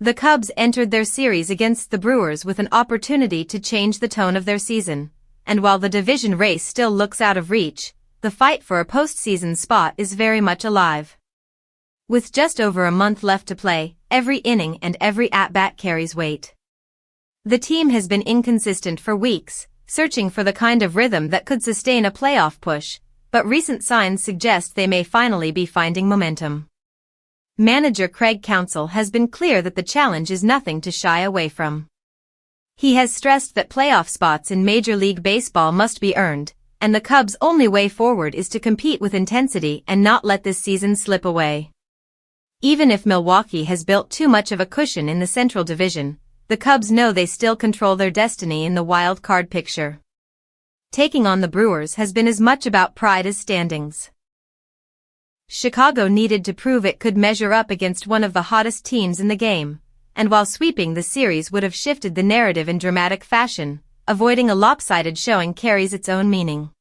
The Cubs entered their series against the Brewers with an opportunity to change the tone of their season, and while the division race still looks out of reach, the fight for a postseason spot is very much alive. With just over a month left to play, every inning and every at-bat carries weight. The team has been inconsistent for weeks, searching for the kind of rhythm that could sustain a playoff push, but recent signs suggest they may finally be finding momentum. Manager Craig Counsell has been clear that the challenge is nothing to shy away from. He has stressed that playoff spots in Major League Baseball must be earned, and the Cubs' only way forward is to compete with intensity and not let this season slip away. Even if Milwaukee has built too much of a cushion in the Central Division, the Cubs know they still control their destiny in the wild card picture. Taking on the Brewers has been as much about pride as standings. Chicago needed to prove it could measure up against one of the hottest teams in the game, and while sweeping the series would have shifted the narrative in dramatic fashion, avoiding a lopsided showing carries its own meaning.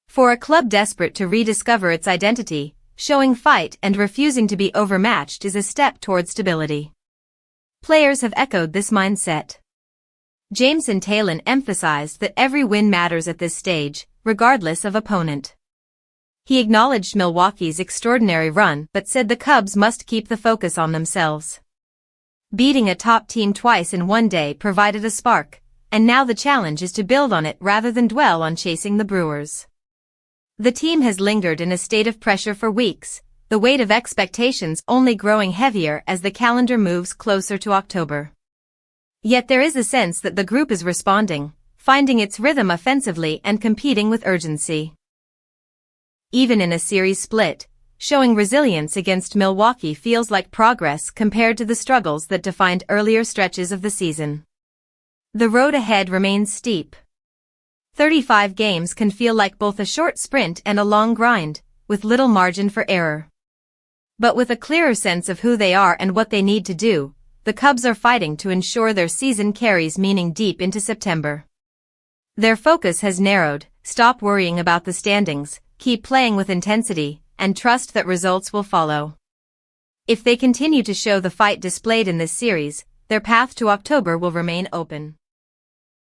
For a club desperate to rediscover its identity, showing fight and refusing to be overmatched is a step toward stability. Players have echoed this mindset. Jameson Taillon emphasized that every win matters at this stage, regardless of opponent. He acknowledged Milwaukee's extraordinary run but said the Cubs must keep the focus on themselves. Beating a top team twice in one day provided a spark, and now the challenge is to build on it rather than dwell on chasing the Brewers. The team has lingered in a state of pressure for weeks, the weight of expectations only growing heavier as the calendar moves closer to October. Yet there is a sense that the group is responding, finding its rhythm offensively and competing with urgency. Even in a series split, showing resilience against Milwaukee feels like progress compared to the struggles that defined earlier stretches of the season. The road ahead remains steep. 35 games can feel like both a short sprint and a long grind, with little margin for error. But with a clearer sense of who they are and what they need to do, the Cubs are fighting to ensure their season carries meaning deep into September. Their focus has narrowed: stop worrying about the standings, keep playing with intensity, and trust that results will follow. If they continue to show the fight displayed in this series, their path to October will remain open.